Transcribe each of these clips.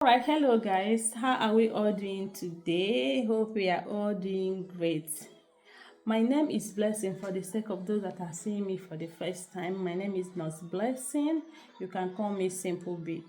All right, hello guys. How are we all doing today? Hope we are all doing great. My name is Blessing. For the sake of those that are seeing me for the first time, my name is Nurse Blessing. You can call me Simple Big.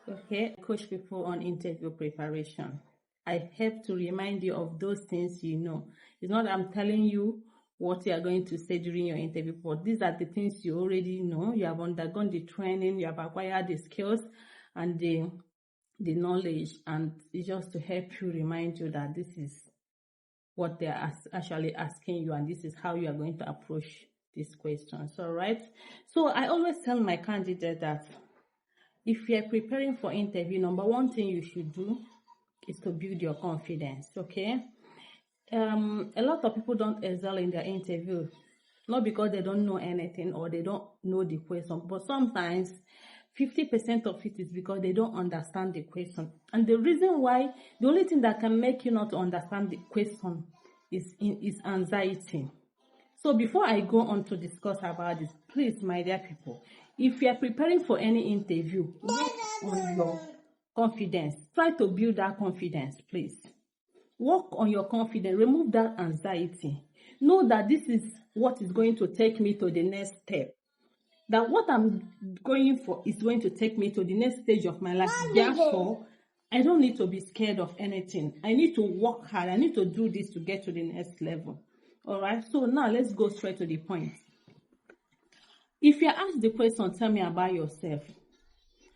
Okay, I coach people on interview preparation. I help to remind you of those things you know. It's not I'm telling you what you are going to say during your interview, but these are the things you already know. You have undergone the training, you have acquired the skills and the knowledge, and it's just to help you remind you that this is what they are actually asking you, and this is how you are going to approach these questions. All right. So I always tell my candidate that if you are preparing for interview, number one thing you should do is to build your confidence. Okay. A lot of people don't excel in their interview, not because they don't know anything or they don't know the question, but sometimes 50% of it is because they don't understand the question. And the reason why, the only thing that can make you not understand the question is anxiety. So before I go on to discuss about this, please, my dear people, if you are preparing for any interview, work on your confidence. Try to build that confidence, please. Work on your confidence. Remove that anxiety. Know that this is what is going to take me to the next step. That what I'm going for is going to take me to the next stage of my life. Therefore, I don't need to be scared of anything. I need to work hard. I need to do this to get to the next level. All right. So now let's go straight to the point. If you're asked the question, tell me about yourself.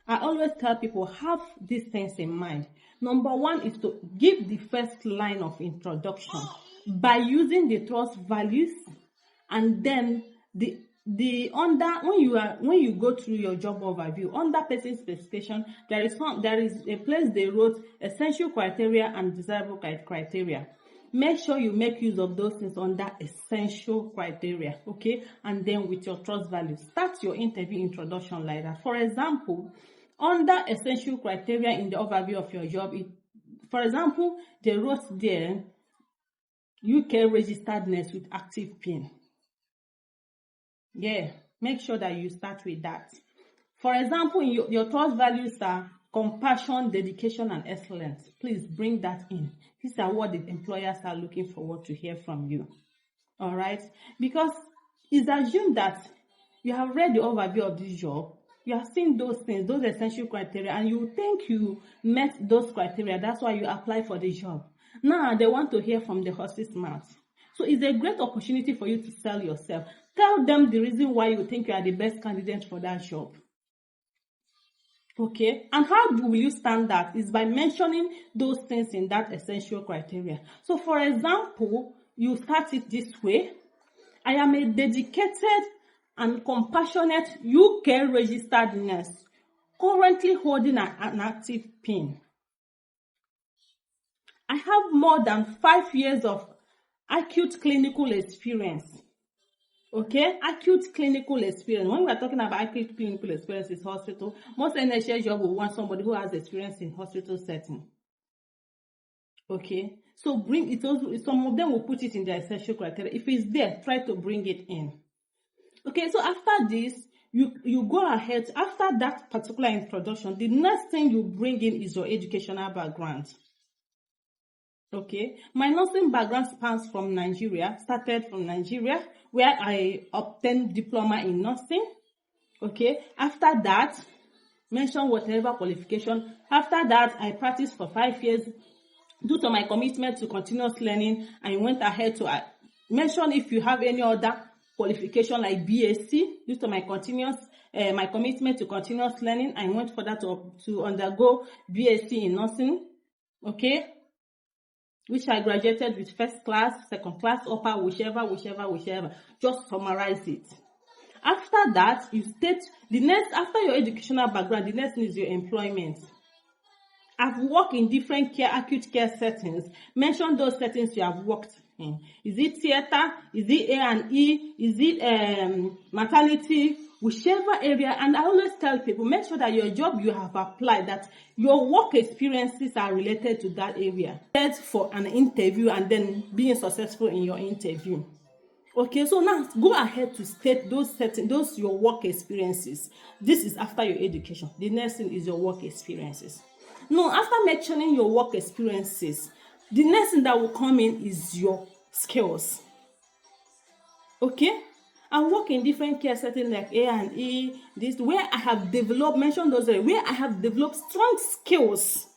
I always tell people, have these things in mind. Number one is to give the first line of introduction by using the trust values, and then the under when you go through your job overview under person specification, there is a place they wrote essential criteria and desirable criteria. Make sure you make use of those things under essential criteria, okay? And then with your trust values, start your interview introduction like that. For example, under essential criteria in the overview of your job, for example, they wrote there UK registered nurse with active PIN. Yeah, make sure that you start with that. For example, your trust values are compassion, dedication, and excellence. Please bring that in. These are what the employers are looking forward to hear from you. All right? Because it's assumed that you have read the overview of this job, you have seen those things, those essential criteria, and you think you met those criteria. That's why you apply for the job. Now they want to hear from the horse's mouth. So it's a great opportunity for you to sell yourself. Tell them the reason why you think you are the best candidate for that job. Okay, and how will you stand that? Is by mentioning those things in that essential criteria. So for example, you start it this way: I am a dedicated and compassionate UK registered nurse currently holding an active PIN. I have more than 5 years of acute clinical experience. Okay, acute clinical experience. When we are talking about acute clinical experience in hospital, most NHS job will want somebody who has experience in hospital setting. Okay, so bring it also. Some of them will put it in their essential criteria. If it's there, try to bring it in. Okay, so after this, you go ahead. After that particular introduction, the next thing you bring in is your educational background. Okay, my nursing background spans from Nigeria, started from Nigeria, where I obtained diploma in nursing. Okay, after that, mention whatever qualification. After that, I practiced for 5 years. Due to my commitment to continuous learning, I went ahead to mention if you have any other qualification like BSc. Due to my commitment to continuous learning, I went for that to undergo BSc in nursing. Okay, which I graduated with first class, second class, upper, whichever. Just summarize it. After that, you state the next, after your educational background, the next is your employment. I've worked in different acute care settings. Mention those settings you have worked in. Is it theater? Is it A&E? Is it maternity? Whichever area. And I always tell people, make sure that your job you have applied, that your work experiences are related to that area. For an interview and then being successful in your interview. Okay, so now go ahead to state those your work experiences. This is after your education. The next thing is your work experiences. No, after mentioning your work experiences, the next thing that will come in is your skills. Okay? I work in different care settings like A&E, this where I have developed, mention those where I have developed strong skills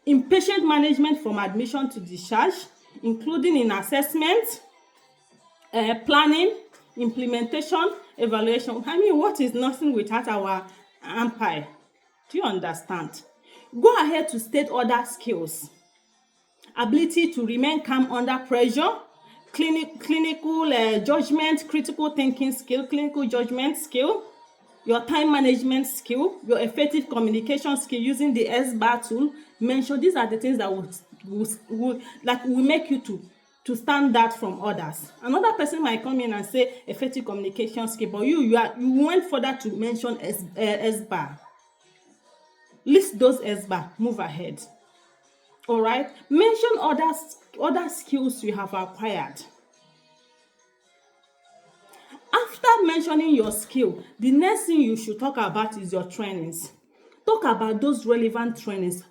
in patient management from admission to discharge, including in assessment, planning, implementation, evaluation. I mean, what is nothing without our empire? Do you understand? Go ahead to state other skills. Ability to remain calm under pressure, clinical judgment, critical thinking skill, clinical judgment skill, your time management skill, your effective communication skill using the SBAR tool. Mention these are the things that will make you to stand out from others. Another person might come in and say effective communication skill, but you went further to mention SBAR. List those SBAR. Move ahead. All right. Mention other skills you have acquired. After mentioning your skill, the next thing you should talk about is your trainings. Talk about those relevant trainings.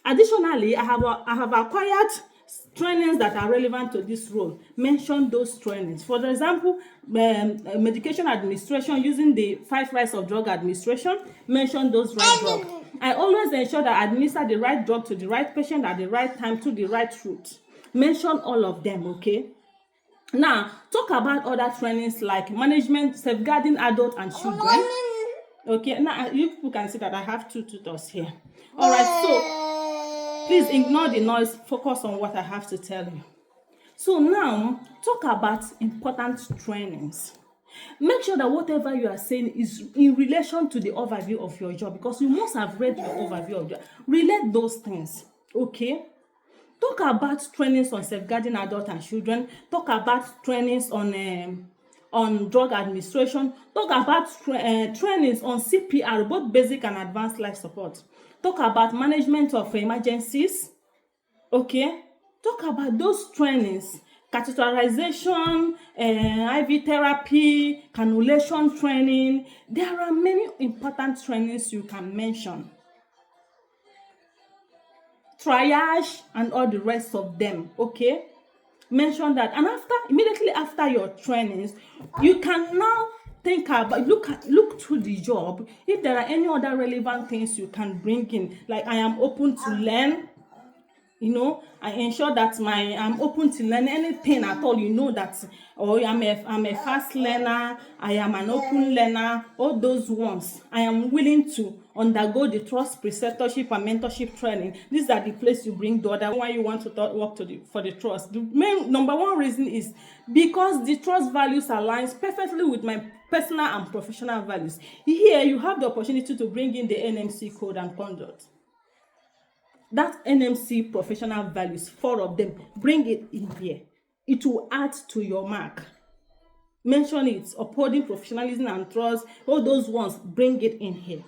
Additionally, I have acquired trainings that are relevant to this role. Mention those trainings. For example, medication administration using the 5 rights of drug administration. Mention those right drugs. I always ensure that I administer the right drug to the right patient at the right time to the right route. Mention all of them, okay? Now, talk about other trainings like management, safeguarding adults and children. Okay, now you people can see that I have 2 tutors here. All right, so please ignore the noise, focus on what I have to tell you. So now, talk about important trainings. Make sure that whatever you are saying is in relation to the overview of your job, because you must have read your overview of your job. Relate those things, okay? Talk about trainings on safeguarding adults and children. Talk about trainings on drug administration. Talk about trainings on CPR, both basic and advanced life support. Talk about management of emergencies. Okay? Talk about those trainings. Catheterization, IV therapy, cannulation training. There are many important trainings you can mention. Triage and all the rest of them, okay? Mention that. And immediately after your trainings, you can now think about, look through the job. If there are any other relevant things you can bring in, like I am open to learn. I ensure that I'm open to learn anything at all. That, or I'm a fast learner. I am an open learner. All those ones, I am willing to undergo the trust preceptorship and mentorship training. These are the place you bring the other. Why you want to work for the trust? The main number one reason is because the trust values aligns perfectly with my personal and professional values. Here you have the opportunity to bring in the NMC code and conduct. That NMC professional values, 4 of them, bring it in here. It will add to your mark. Mention it, upholding professionalism and trust, all those ones, bring it in here.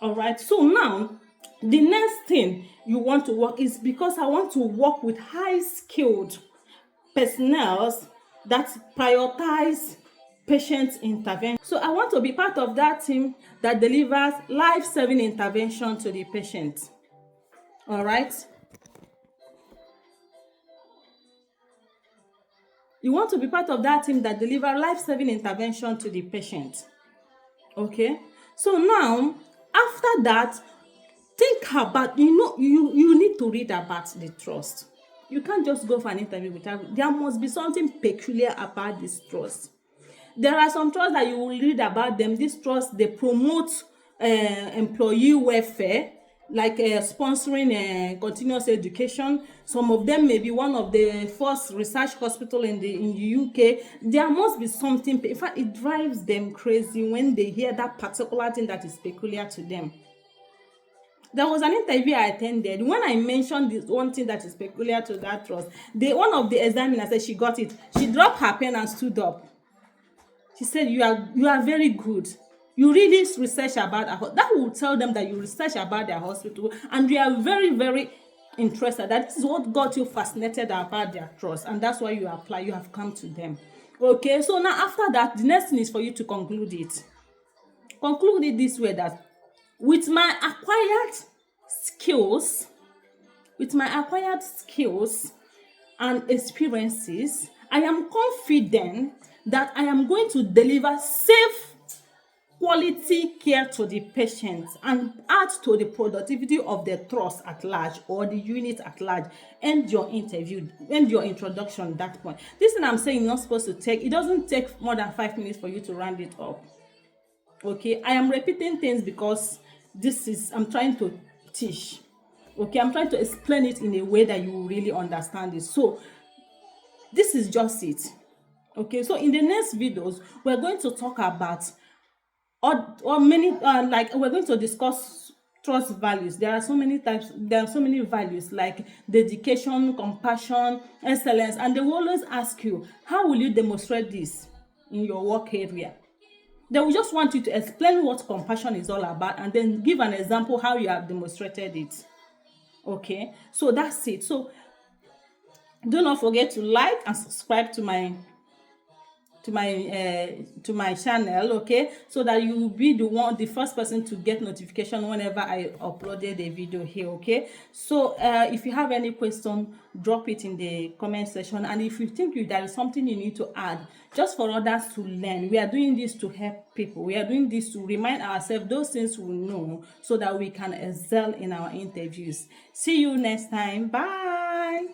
All right, so now, the next thing you want to work is, because I want to work with high-skilled personnel that prioritize patient intervention. So I want to be part of that team that delivers life-saving intervention to the patient. All right. You want to be part of that team that deliver life-saving intervention to the patient. Okay. So now, after that, think about, you need to read about the trust. You can't just go for an interview without, there must be something peculiar about this trust. There are some trusts that you will read about them. These trusts, they promote employee welfare, like sponsoring continuous education. Some of them may be one of the first research hospital in the UK. There must be something. In fact, it drives them crazy when they hear that particular thing that is peculiar to them. There was an interview I attended. When I mentioned this one thing that is peculiar to that trust, one of the examiners said she got it. She dropped her pen and stood up. She said, you are very good. You really research about that will tell them that you research about their hospital, and you are very, very interested. That is what got you fascinated about their trust, and that's why you apply. You have come to them. Okay, so now after that, the next thing is for you to conclude it. Conclude it this way, that With my acquired skills, with my acquired skills and experiences, I am confident that I am going to deliver safe quality care to the patient and add to the productivity of the trust at large or the unit at large. End your interview, end your introduction at that point. This thing I'm saying is not supposed to take, it doesn't take more than 5 minutes for you to round it up. Okay, I am repeating things because I'm trying to teach. Okay, I'm trying to explain it in a way that you will really understand it. So this is just it. Okay, so in the next videos we're going to talk about or many like we're going to discuss trust values. There are so many types, there are so many values like dedication, compassion, excellence, and they will always ask you, how will you demonstrate this in your work area? They will just want you to explain what compassion is all about and then give an example how you have demonstrated it. Okay, so that's it. So do not forget to like and subscribe to my channel, okay, so that you will be the first person to get notification whenever I uploaded a video here. Okay, so if you have any question, drop it in the comment section, and if you think there is something you need to add just for others to learn, we are doing this to help people, we are doing this to remind ourselves those things we know so that we can excel in our interviews. See you next time. Bye.